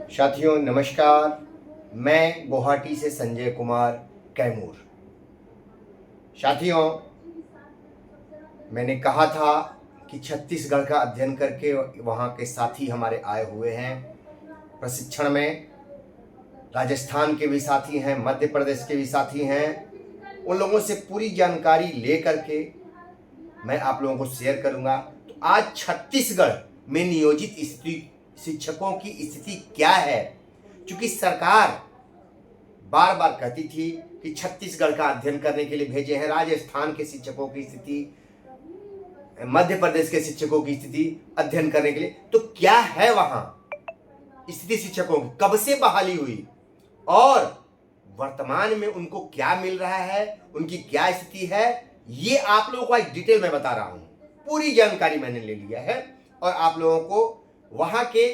साथियों नमस्कार। मैं गुवाहाटी से संजय कुमार कैमूर। साथियों, मैंने कहा था कि छत्तीसगढ़ का अध्ययन करके वहाँ के साथी हमारे आए हुए हैं प्रशिक्षण में। राजस्थान के भी साथी हैं, मध्य प्रदेश के भी साथी हैं। उन लोगों से पूरी जानकारी ले करके मैं आप लोगों को शेयर करूंगा। तो आज छत्तीसगढ़ में नियोजित शिक्षकों की स्थिति क्या है, क्योंकि सरकार बार बार कहती थी कि छत्तीसगढ़ का अध्ययन करने के लिए भेजे हैं। राजस्थान के शिक्षकों की स्थिति, मध्य प्रदेश के शिक्षकों की स्थिति अध्ययन करने के लिए, तो क्या है वहां स्थिति शिक्षकों की, कब से बहाली हुई और वर्तमान में उनको क्या मिल रहा है, उनकी क्या स्थिति है, ये आप लोगों को आज डिटेल में बता रहा हूं। पूरी जानकारी मैंने ले लिया है और आप लोगों को वहां के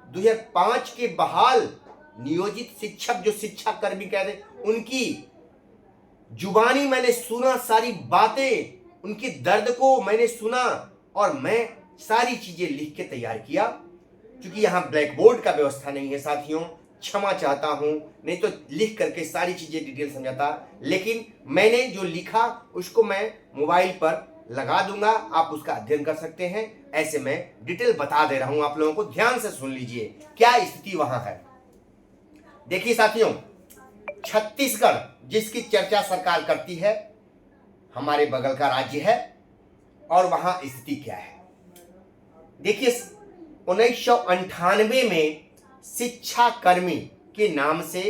2005 के बहाल नियोजित शिक्षक, जो शिक्षा कर्मी कहते हैं, उनकी जुबानी मैंने सुना, सारी बातें, उनके दर्द को मैंने सुना और मैं सारी चीजें लिख के तैयार किया। क्योंकि यहाँ ब्लैक बोर्ड का व्यवस्था नहीं है साथियों, क्षमा चाहता हूं, नहीं तो लिख करके सारी चीजें डिटेल समझाता। लेकिन मैंने जो लिखा उसको मैं मोबाइल पर लगा दूंगा, आप उसका अध्ययन कर सकते हैं। ऐसे मैं डिटेल बता दे रहा हूं आप लोगों को, ध्यान से सुन लीजिए क्या स्थिति वहां है। देखिए साथियों, छत्तीसगढ़ जिसकी चर्चा सरकार करती है, हमारे बगल का राज्य है और वहां स्थिति क्या है। देखिए 1998 में शिक्षा कर्मी के नाम से,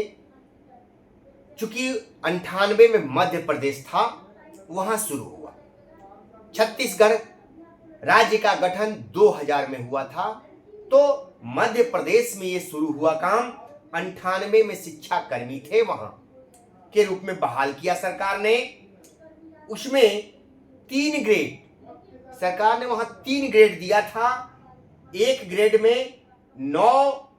चूंकि 98 में मध्य प्रदेश था, वहां शुरू हुआ। छत्तीसगढ़ राज्य का गठन 2000 में हुआ था, तो मध्य प्रदेश में यह शुरू हुआ काम। 98 में शिक्षा कर्मी थे, वहां के रूप में बहाल किया सरकार ने। उसमें 3 ग्रेड सरकार ने वहां 3 ग्रेड दिया था। एक ग्रेड में 9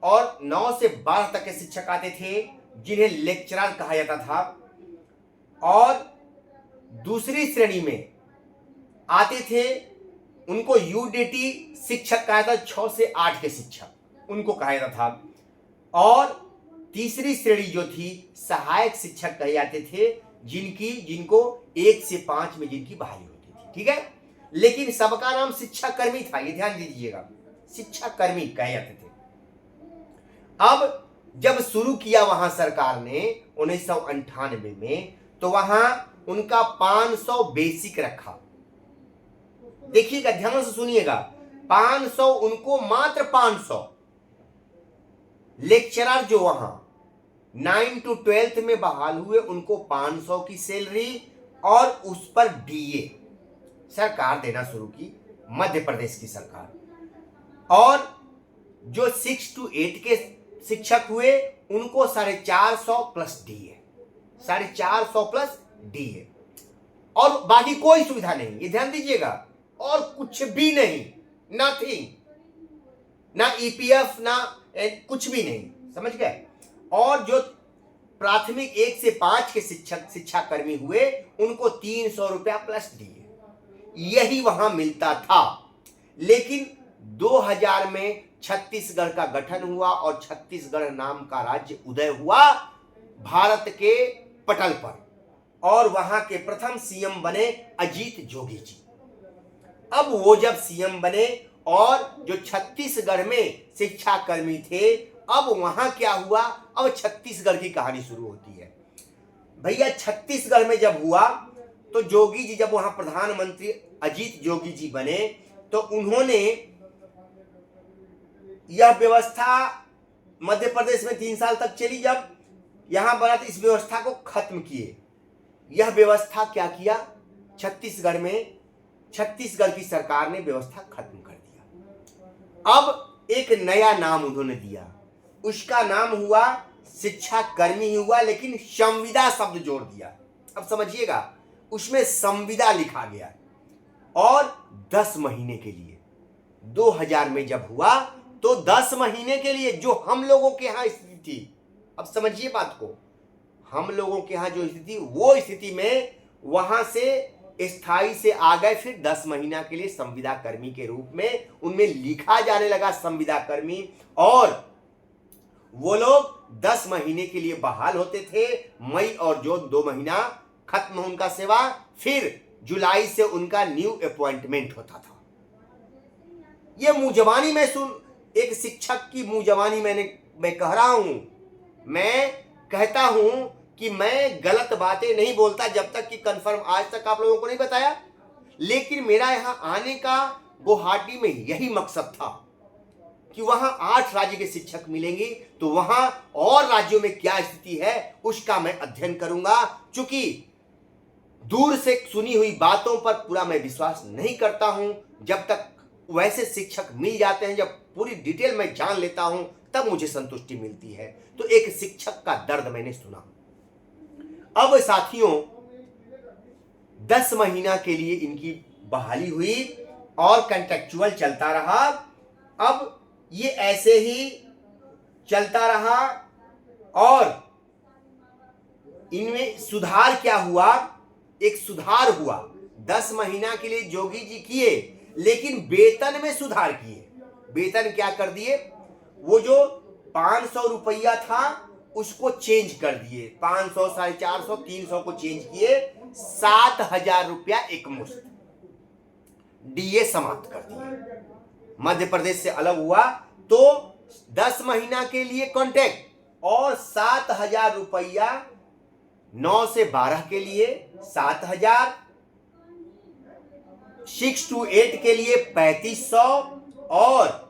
और 9 से 12 तक के शिक्षक आते थे, जिन्हें लेक्चरर कहा जाता था। और दूसरी श्रेणी में आते थे, उनको यूडीटी शिक्षक कहा था, 6 से 8 के शिक्षक उनको कहा जाता था। और तीसरी श्रेणी जो थी, सहायक शिक्षक कहे जाते थे, जिनको 1 से 5 में जिनकी बहाली होती थी। ठीक है, लेकिन सबका नाम शिक्षा कर्मी था, ये ध्यान दीजिएगा, शिक्षा कर्मी कहे जाते थे। अब जब शुरू किया वहां सरकार ने 1998 में, तो वहां उनका 500 बेसिक रखा। देखिएगा, ध्यान से सुनिएगा, 500 उनको, मात्र 500 लेक्चरर जो वहां 9 to 12 में बहाल हुए, उनको 500 की सैलरी और उस पर डीए सरकार देना शुरू की, मध्य प्रदेश की सरकार। और जो 6 to 8 के शिक्षक हुए, उनको 450 प्लस डीए, 450 प्लस डीए, और बाकी कोई सुविधा नहीं, ये ध्यान दीजिएगा, और कुछ भी नहीं, नथिंग, ना ईपीएफ, ना कुछ भी नहीं, समझ गए। और जो प्राथमिक 1 से 5 के शिक्षा कर्मी हुए, उनको 300 रुपया प्लस दिए, यही वहां मिलता था। लेकिन 2000 में छत्तीसगढ़ का गठन हुआ और छत्तीसगढ़ नाम का राज्य उदय हुआ भारत के पटल पर, और वहां के प्रथम सीएम बने अजीत जोगी जी। अब वो जब सीएम बने और जो छत्तीसगढ़ में शिक्षा कर्मी थे, अब वहां क्या हुआ, अब छत्तीसगढ़ की कहानी शुरू होती है। भैया छत्तीसगढ़ में जब हुआ, तो जोगी जी जब वहां प्रधानमंत्री अजीत जोगी जी बने, तो उन्होंने यह व्यवस्था मध्य प्रदेश में 3 साल तक चली, जब यहां बना तो इस व्यवस्था को खत्म किए। यह व्यवस्था क्या किया, छत्तीसगढ़ में छत्तीसगढ़ की सरकार ने व्यवस्था खत्म कर दिया। अब एक नया नाम उन्होंने दिया, उसका नाम हुआ शिक्षा कर्मी ही हुआ, लेकिन संविदा शब्द जोड़ दिया। अब समझिएगा, उसमें संविदा लिखा गया, और 10 महीने के लिए। 2000 में जब हुआ तो 10 महीने के लिए, जो हम लोगों के यहां स्थिति थी, अब समझिए बात को, हम लोगों के यहां जो स्थिति, वो स्थिति में वहां से स्थायी से आ गए, फिर 10 महीना के लिए संविदा कर्मी के रूप में उनमें लिखा जाने लगा संविदा कर्मी। और वो लोग 10 महीने के लिए बहाल होते थे। मई और जून 2 महीना खत्म उनका सेवा, फिर जुलाई से उनका न्यू अपॉइंटमेंट होता था। ये मुंह जबानी मैं एक शिक्षक की मुंह जबानी मैं कह रहा हूं। मैं कहता हूं कि मैं गलत बातें नहीं बोलता जब तक कि कंफर्म आज तक आप लोगों को नहीं बताया। लेकिन मेरा यहां आने का गुवाहाटी में यही मकसद था कि वहां 8 राज्य के शिक्षक मिलेंगे, तो वहां और राज्यों में क्या स्थिति है उसका मैं अध्ययन करूंगा। चूंकि दूर से सुनी हुई बातों पर पूरा मैं विश्वास नहीं करता हूं। जब तक वैसे शिक्षक मिल जाते हैं, जब पूरी डिटेल में जान लेता हूं, तब मुझे संतुष्टि मिलती है। तो एक शिक्षक का दर्द मैंने सुना। अब साथियों 10 महीना के लिए इनकी बहाली हुई और कॉन्ट्रेक्चुअल चलता रहा। अब ये ऐसे ही चलता रहा और इनमें सुधार क्या हुआ? एक सुधार हुआ। 10 महीना के लिए जोगी जी किए, लेकिन वेतन में सुधार किए। वेतन क्या कर दिए? वो जो 500 रुपया था उसको चेंज कर दिए। 500, 450, 300 को चेंज किए। 7,000 रुपया एक मुश्त डीए समाप्त कर दिए। मध्य प्रदेश से अलग हुआ तो 10 महीना के लिए कॉन्ट्रैक्ट और 7,000 रुपया 9 से 12 के लिए 7,000, 6 to 8 के लिए 3,500 और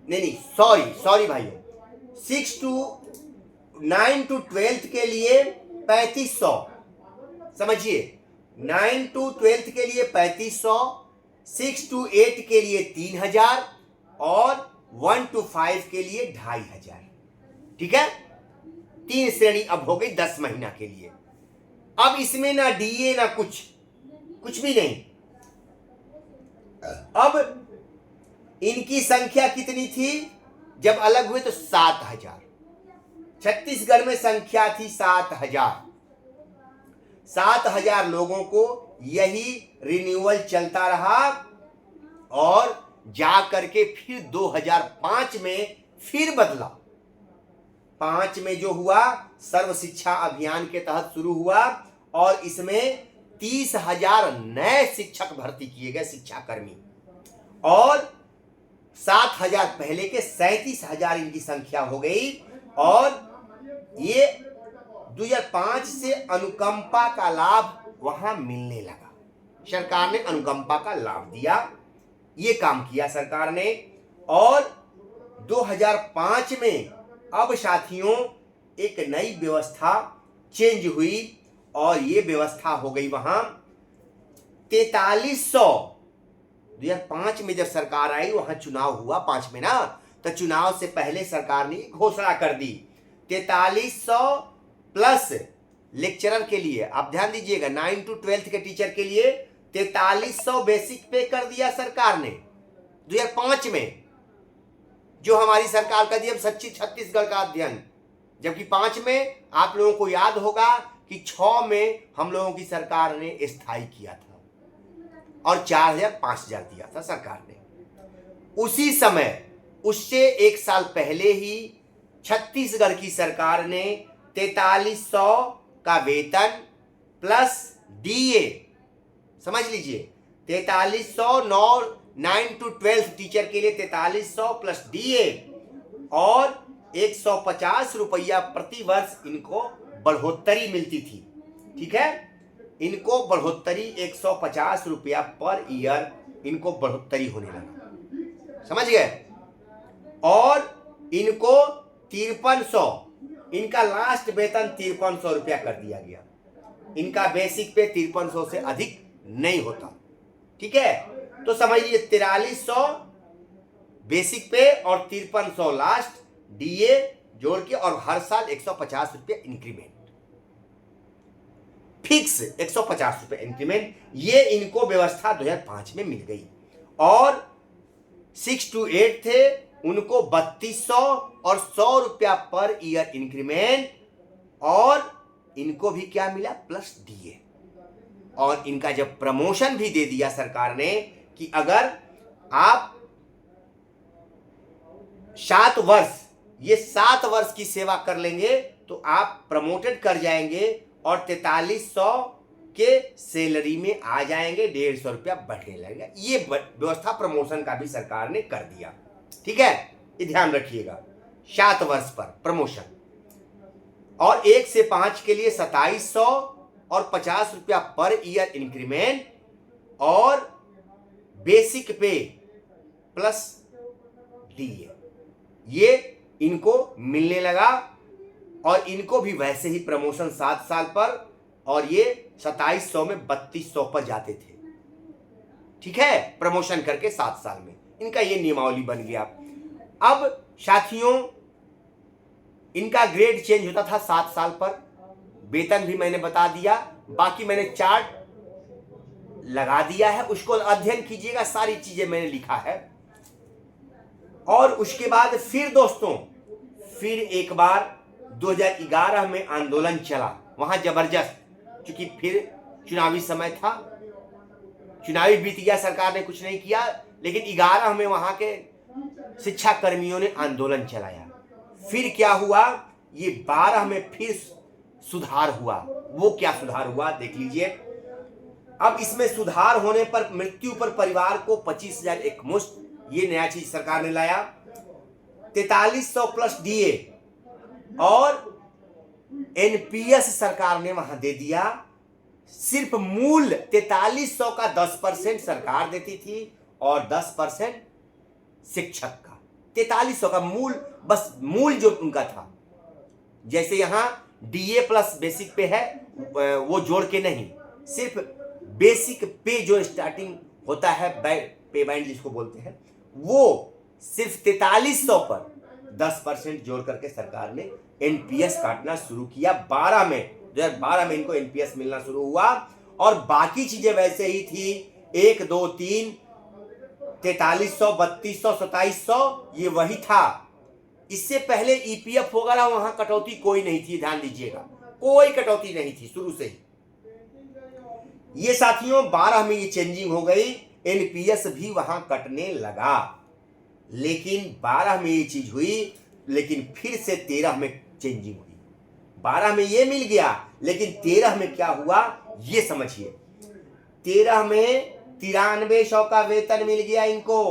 नहीं सॉरी भाइयों, 9 to 12 के लिए 3,500। समझिए, 9 to 12 के लिए 3,500, 6 to 8 के लिए 3,000 और 1 to 5 के लिए 2,500। ठीक है, 3 श्रेणी अब हो गई 10 महीना के लिए। अब इसमें ना डीए ना कुछ भी नहीं। अब इनकी संख्या कितनी थी जब अलग हुए? तो 7,000। छत्तीसगढ़ में संख्या थी 7,000। 7,000 लोगों को यही रिन्यूअल चलता रहा और जा करके फिर 2005 में फिर बदला। 5 में जो हुआ सर्व शिक्षा अभियान के तहत शुरू हुआ और इसमें 30,000 नए शिक्षक भर्ती किए गए, शिक्षाकर्मी, और 7,000 पहले के 37,000 इनकी संख्या हो गई। और ये 2005 से अनुकंपा का लाभ वहां मिलने लगा। सरकार ने अनुकंपा का लाभ दिया, ये काम किया सरकार ने। और 2005 में अब साथियों एक नई व्यवस्था चेंज हुई और ये व्यवस्था हो गई वहां 4300। 2005 में जब सरकार आई, वहां चुनाव हुआ 5 में ना, तो चुनाव से पहले सरकार ने घोषणा कर दी 4300 प्लस लेक्चरर के लिए। आप ध्यान दीजिएगा, 9 to 12 के टीचर के लिए 4300 बेसिक पे कर दिया सरकार ने 2005 में, जो हमारी सरकार का दिया सच्ची छत्तीसगढ़ का अध्ययन। जबकि 5 में आप लोगों को याद होगा कि 6 में हम लोगों की सरकार ने स्थायी किया था और 4,000 5,000 दिया था सरकार ने। उसी समय उससे 1 साल पहले ही छत्तीसगढ़ की सरकार ने 4300 का वेतन प्लस डीए, समझ लीजिए 4300 9 to 12 टीचर के लिए 4300 प्लस डीए और 150 रुपया प्रति वर्ष इनको बढ़ोतरी मिलती थी। ठीक है, इनको बढ़ोतरी 150 रुपया पर ईयर इनको बढ़ोतरी होने लगा, समझ गए। और इनको 5300, इनका लास्ट वेतन 5300 रुपया कर दिया गया। इनका बेसिक पे 5300 से अधिक नहीं होता। ठीक है, तो समझिए 4300 बेसिक पे और 5300 लास्ट डीए जोड़ के, और हर साल 150 रुपया इंक्रीमेंट, फिक्स 150 रुपये इंक्रीमेंट। ये इनको व्यवस्था 2005 में मिल गई। और 6 to 8 थे, उनको 3200 और 100 रुपया पर ईयर इंक्रीमेंट, और इनको भी क्या मिला? Plus DA. और इनका जब प्रमोशन भी दे दिया सरकार ने कि अगर आप 7 वर्ष, ये 7 वर्ष की सेवा कर लेंगे तो आप प्रमोटेड कर जाएंगे और 4300 के सैलरी में आ जाएंगे, 150 रुपया बढ़ने लगेगा। ये व्यवस्था प्रमोशन का भी सरकार ने कर दिया। ठीक है, ये ध्यान रखिएगा। 7 वर्ष पर प्रमोशन, और 1 से 5 के लिए 2700 और 50 रुपया पर ईयर इंक्रीमेंट, और बेसिक पे प्लस डीए, ये इनको मिलने लगा। और इनको भी वैसे ही प्रमोशन 7 साल पर, और ये 2700 में 3200 पर जाते थे। ठीक है, प्रमोशन करके 7 साल में इनका ये नियमावली बन गया। अब साथियों, इनका ग्रेड चेंज होता था 7 साल पर। वेतन भी मैंने बता दिया, बाकी मैंने चार्ट लगा दिया है, उसको अध्ययन कीजिएगा, सारी चीजें मैंने लिखा है। और उसके बाद फिर दोस्तों, फिर एक बार 2011 में आंदोलन चला, वहां जबरदस्त, क्योंकि फिर चुनावी समय था, चुनावी बीत गया, सरकार ने कुछ नहीं किया, लेकिन 11 में वहां के शिक्षा कर्मियों ने आंदोलन चलाया। फिर क्या हुआ, ये 12 में फिर सुधार हुआ। वो क्या सुधार हुआ देख लीजिए। अब इसमें सुधार होने पर मृत्यु पर परिवार को 25,000 एकमुश्त, ये नया चीज सरकार ने लाया। 4300 प्लस डीए और एनपीएस सरकार ने वहां दे दिया। सिर्फ मूल 4300 का 10% सरकार देती थी और 10% शिक्षक का। 4300 का मूल, बस मूल जो उनका था। जैसे यहां डीए प्लस बेसिक पे है, वो जोड़ के नहीं, सिर्फ बेसिक पे जो स्टार्टिंग होता है, पे बैंड जिसको बोलते हैं, वो सिर्फ 4300 पर 10% जोड़ करके सरकार ने एनपीएस काटना शुरू किया। 2012 में इनको एनपीएस मिलना शुरू हुआ। और बाकी चीजें वैसे ही थी, 1 2 3 4300 3200 2700, ये वही था। इससे पहले ईपीएफ वगैरह वहां कटौती कोई नहीं थी, ध्यान दीजिएगा, कोई कटौती नहीं थी शुरू से ही। ये साथियों 12 में ये चेंजिंग हो गई, एनपीएस भी वहां कटने लगा। लेकिन 12 में ये चीज हुई, लेकिन फिर से 13 में चेंजिंग हुई। 12 में ये मिल गया, लेकिन 13 में क्या हुआ ये समझिए। 13 में 9300 का वेतन मिल गया इनको।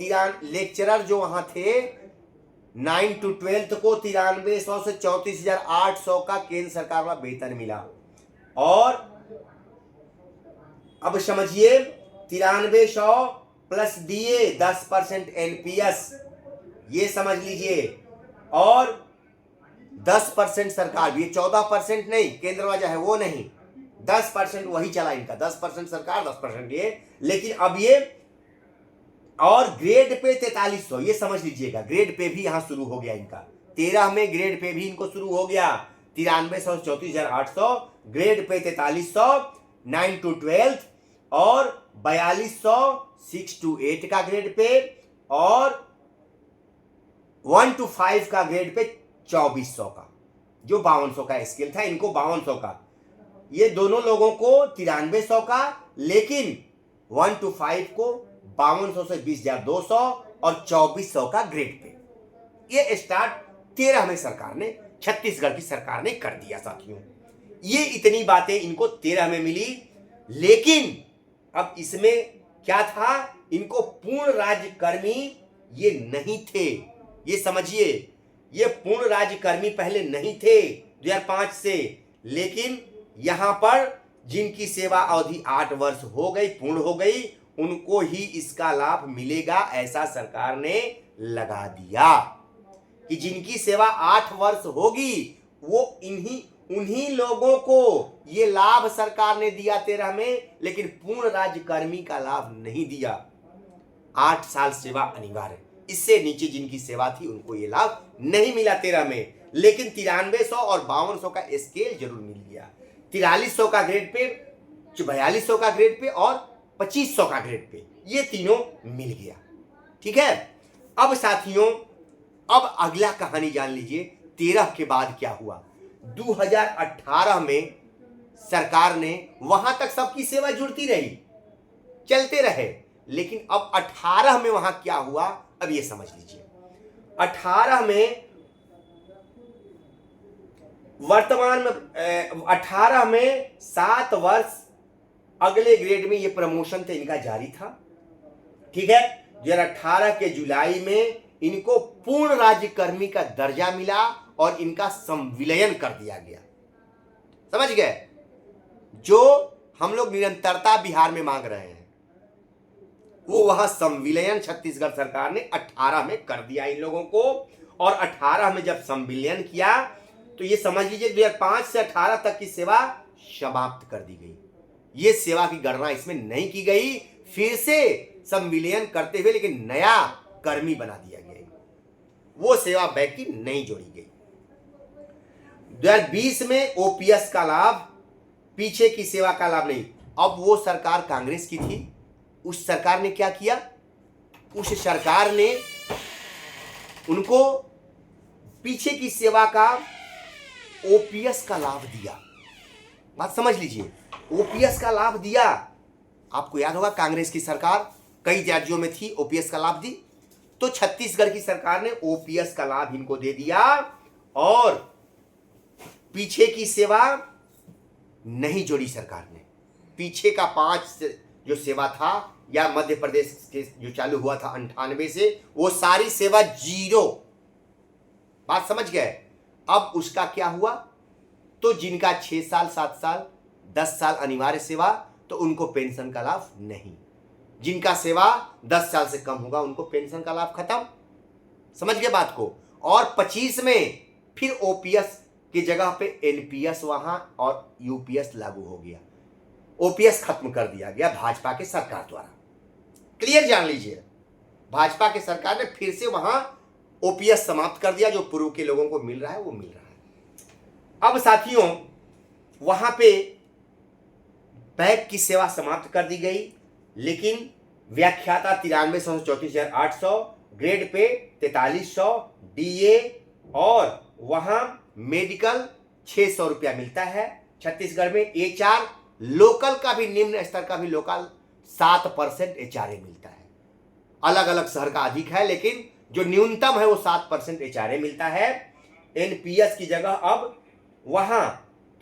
लेक्चरर जो वहां थे 9 to 12 को 9300 से 34,800 का केंद्र सरकार का वेतन मिला। और अब समझिए, 9300 प्लस डीए 10% एनपीएस, ये समझ लीजिए, और 10% सरकार भी, 14% नहीं, केंद्र वाला है वो नहीं, 10% वही चला इनका, 10% सरकार 10% ये। लेकिन अब ये, और ग्रेड पे 4300, ये समझ लीजिएगा, ग्रेड पे भी यहां शुरू हो गया इनका। 13 में ग्रेड पे भी इनको शुरू हो गया, 9300 34,800, ग्रेड पे 4300 9 to 12, और 4200 6 to 8 का ग्रेड पे, और 1 to 5 का ग्रेड पे 2400 का, जो 5200 का स्केल था, इनको 5200 का। ये दोनों लोगों को 9300 का, लेकिन 1 to 5 को 5200 से 20,200 और 2400 का ग्रेड पे। ये स्टार्ट 13 में सरकार ने, छत्तीसगढ़ की सरकार ने कर दिया साथियों। ये इतनी बातें इनको 13 में मिली। लेकिन अब इसमें क्या था, इनको पूर्ण राज्यकर्मी ये नहीं थे, ये समझिए, ये पूर्ण राज्यकर्मी पहले नहीं थे 2005 से। लेकिन यहां पर जिनकी सेवा अवधि 8 वर्ष हो गई, पूर्ण हो गई, उनको ही इसका लाभ मिलेगा, ऐसा सरकार ने लगा दिया कि जिनकी सेवा 8 वर्ष होगी वो उन्हीं लोगों को ये लाभ सरकार ने दिया 13 में, लेकिन पूर्ण राज्यकर्मी का लाभ नहीं दिया। 8 साल सेवा अनिवार्य, इससे नीचे जिनकी सेवा थी उनको ये लाभ नहीं मिला 13 में। लेकिन 9300 और 5200 का स्केल जरूर मिल गया। 4300 का ग्रेड पे, 4200 का ग्रेड पे और 2500 का ग्रेड पे, ये तीनों मिल गया। ठीक है, अब साथियों, अब अगला कहानी जान लीजिए, 13 के बाद क्या हुआ। 2018 में सरकार ने, वहां तक सबकी सेवा जुड़ती रही, चलते रहे, लेकिन अब 18 में वहां क्या हुआ अब ये समझ लीजिए। 18 में वर्तमान में 18 में 7 वर्ष अगले ग्रेड में ये प्रमोशन थे इनका जारी था। ठीक है, 2018 के जुलाई में इनको पूर्ण राज्यकर्मी का दर्जा मिला और इनका संविलियन कर दिया गया। समझ गए? जो हम लोग निरंतरता बिहार में मांग रहे हैं वो वहां संविलियन छत्तीसगढ़ सरकार ने 18 में कर दिया इन लोगों को। और 18 में जब संविलियन किया तो ये समझ लीजिए 2005 से 18 तक की सेवा समाप्त कर दी गई। ये सेवा की गणना इसमें नहीं की गई, फिर से संविलियन करते हुए लेकिन नया कर्मी बना दिया गया, वो सेवा बैक की नहीं जोड़ी गई। 2020 में ओपीएस का लाभ, पीछे की सेवा का लाभ नहीं। अब वो सरकार कांग्रेस की थी, उस सरकार ने क्या किया, उस सरकार ने उनको पीछे की सेवा का ओपीएस का लाभ दिया। बात समझ लीजिए, ओपीएस का लाभ दिया। आपको याद होगा कांग्रेस की सरकार कई राज्यों में थी, ओपीएस का लाभ दी, तो छत्तीसगढ़ की सरकार ने ओपीएस का लाभ इनको दे दिया और पीछे की सेवा नहीं जोड़ी सरकार ने। पीछे का 5 जो सेवा था या मध्य प्रदेश के जो चालू हुआ था 98 से, वो सारी सेवा 0। बात समझ गए? अब उसका क्या हुआ, तो जिनका 6 साल 7 साल 10 साल अनिवार्य सेवा, तो उनको पेंशन का लाभ नहीं। जिनका सेवा 10 साल से कम होगा उनको पेंशन का लाभ खत्म। समझ गए बात को? और 25 में फिर ओपीएस की जगह पे एनपीएस वहां और यूपीएस लागू हो गया। ओपीएस खत्म कर दिया गया भाजपा के सरकार द्वारा। क्लियर जान लीजिए, भाजपा के सरकार ने फिर से वहां ओपीएस समाप्त कर दिया। जो पूर्व के लोगों को मिल रहा है वो मिल रहा है। अब साथियों वहां पे बैक की सेवा समाप्त कर दी गई, लेकिन व्याख्याता 93,34,800, ग्रेड पे 4300, डीए और वहां मेडिकल 600 रुपया मिलता है छत्तीसगढ़ में। एचआर लोकल का भी, निम्न स्तर का भी लोकल 7% एचआरए मिलता है। अलग अलग शहर का अधिक है, लेकिन जो न्यूनतम है वो 7% एचआरए मिलता है। एनपीएस की जगह अब वहां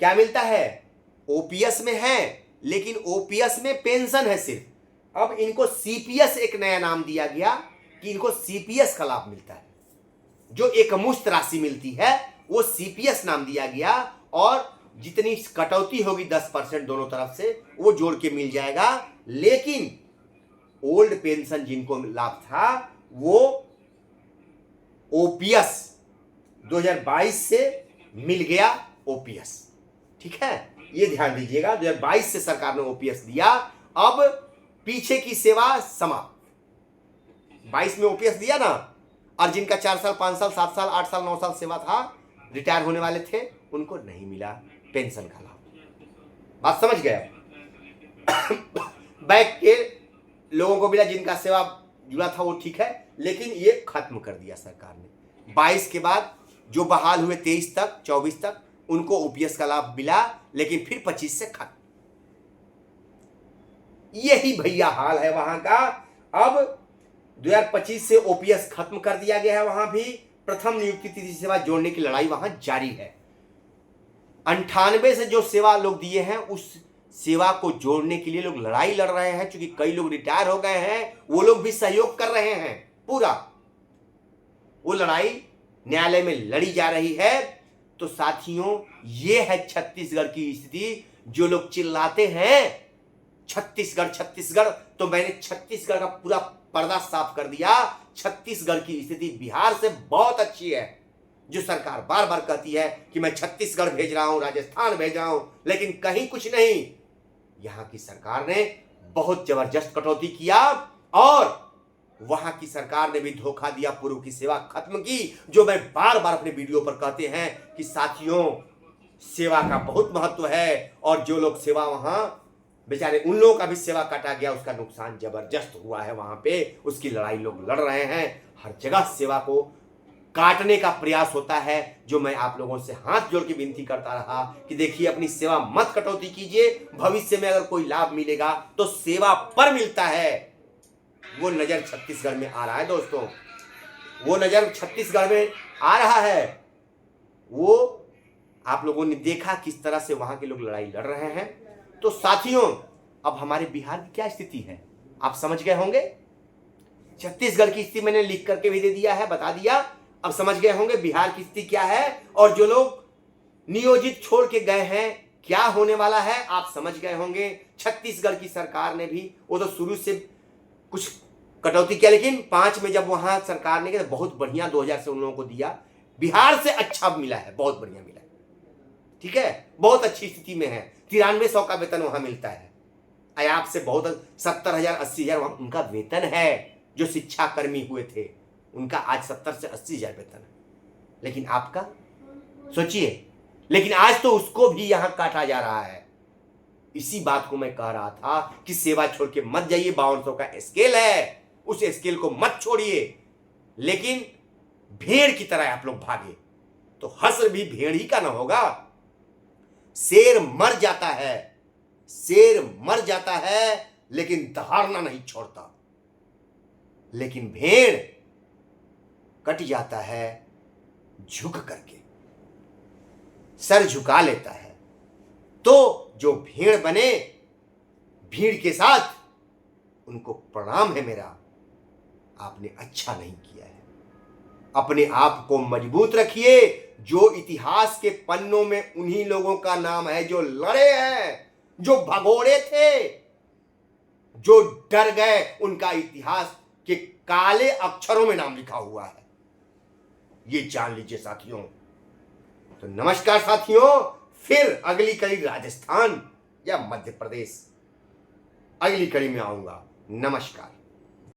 क्या मिलता है, ओपीएस में है, लेकिन ओपीएस में पेंशन है सिर्फ। अब इनको सीपीएस एक नया नाम दिया गया कि इनको सीपीएस का लाभ मिलता है। जो एकमुश्त राशि मिलती है वो सीपीएस नाम दिया गया, और जितनी कटौती होगी 10% दोनों तरफ से वो जोड़ के मिल जाएगा। लेकिन ओल्ड पेंशन जिनको लाभ था वो ओपीएस 2022 से मिल गया ओपीएस। ठीक है, ये ध्यान दीजिएगा, 2022 से सरकार ने ओपीएस दिया। अब पीछे की सेवा समाप्त। 22 में ओपीएस दिया ना, और जिनका 4 साल 5 साल 7 साल 8 साल 9 साल सेवा था, रिटायर होने वाले थे, उनको नहीं मिला पेंशन का लाभ। बात समझ गए? बैक के लोगों को मिला, जिनका सेवा जुड़ा था वो ठीक है, लेकिन ये खत्म कर दिया सरकार ने। 22 के बाद जो बहाल हुए 23 तक 24 तक उनको ओपीएस का लाभ मिला, लेकिन फिर 25 से खत्म। यही भैया हाल है वहां का। अब 2025 से ओपीएस खत्म कर दिया गया है। वहां भी प्रथम नियुक्ति तिथि सेवा जोड़ने की लड़ाई वहां जारी है। 98 से जो सेवा लोग दिए हैं उस सेवा को जोड़ने के लिए लोग लड़ाई लड़ रहे हैं। क्योंकि कई लोग रिटायर हो गए हैं, वो लोग भी सहयोग कर रहे हैं। पूरा वो लड़ाई न्यायालय में लड़ी जा रही है। तो साथियों ये है छत्तीसगढ़ की स्थिति। जो लोग चिल्लाते हैं छत्तीसगढ़ छत्तीसगढ़, तो मैंने छत्तीसगढ़ का पूरा पर्दा साफ कर दिया। छत्तीसगढ़ की स्थिति बिहार से बहुत अच्छी है। जो सरकार बार बार कहती है कि मैं छत्तीसगढ़ भेज रहा हूं, राजस्थान भेज रहा हूं, लेकिन कहीं कुछ नहीं। यहां की सरकार ने बहुत जबरदस्त कटौती किया और वहां की सरकार ने भी धोखा दिया, पूर्व की सेवा खत्म की। जो मैं बार बार अपने वीडियो पर कहते हैं कि साथियों सेवा का बहुत महत्व है, और जो लोग सेवा वहां बेचारे उन लोगों का भी सेवा काटा गया, उसका नुकसान जबरदस्त हुआ है। वहां पे उसकी लड़ाई लोग लड़ रहे हैं। हर जगह सेवा को काटने का प्रयास होता है। जो मैं आप लोगों से हाथ जोड़ के विनती करता रहा कि देखिए अपनी सेवा मत कटौती कीजिए। भविष्य में अगर कोई लाभ मिलेगा तो सेवा पर मिलता है। वो नजर छत्तीसगढ़ में आ रहा है दोस्तों। वो नज़र छत्तीसगढ़ में आ रहा है। वो आप लोगों ने देखा किस तरह से वहाँ के लोग लड़ाई लड़ रहे हैं। तो साथियों, अब हमारे बिहार की क्या स्थिति है आप समझ गए होंगे। छत्तीसगढ़ की स्थिति मैंने लिख करके भी दे दिया है, बता दिया। अब समझ गए होंगे बिहार की स्थिति क्या है, और जो लोग नियोजित छोड़ के गए हैं क्या होने वाला है आप समझ गए होंगे। छत्तीसगढ़ की सरकार ने भी, वो तो शुरू से कुछ कटौती किया, लेकिन 5 में जब वहां सरकार ने किया तो बहुत बढ़िया 2000 से उन लोगों को दिया। बिहार से अच्छा मिला है, बहुत बढ़िया मिला है, ठीक है, बहुत अच्छी स्थिति में है। 9300 का वेतन वहां मिलता है। आपसे बहुत 70,000 80,000 उनका वेतन है। जो शिक्षा कर्मी हुए थे उनका आज 70 से 80,000 वेतन है। लेकिन आपका सोचिए, लेकिन आज तो उसको भी यहां काटा जा रहा है। इसी बात को मैं कह रहा था कि सेवा छोड़ के मत जाइए। 5200 का स्केल है, उस स्केल को मत छोड़िए, लेकिन भेड़ की तरह आप लोग भागे तो हश्र भी भेड़ ही का ना होगा। शेर मर जाता है, शेर मर जाता है लेकिन दहाड़ना नहीं छोड़ता, लेकिन भेड़ कट जाता है झुक करके, सर झुका लेता है। तो जो भेड़ बने भीड़ के साथ, उनको प्रणाम है मेरा, आपने अच्छा नहीं किया है। अपने आप को मजबूत रखिए। जो इतिहास के पन्नों में उन्हीं लोगों का नाम है जो लड़े हैं, जो भगोड़े थे, जो डर गए, उनका इतिहास के काले अक्षरों में नाम लिखा हुआ है। ये जान लीजिए साथियों। तो नमस्कार साथियों, फिर अगली कड़ी राजस्थान या मध्य प्रदेश, अगली कड़ी में आऊंगा। नमस्कार।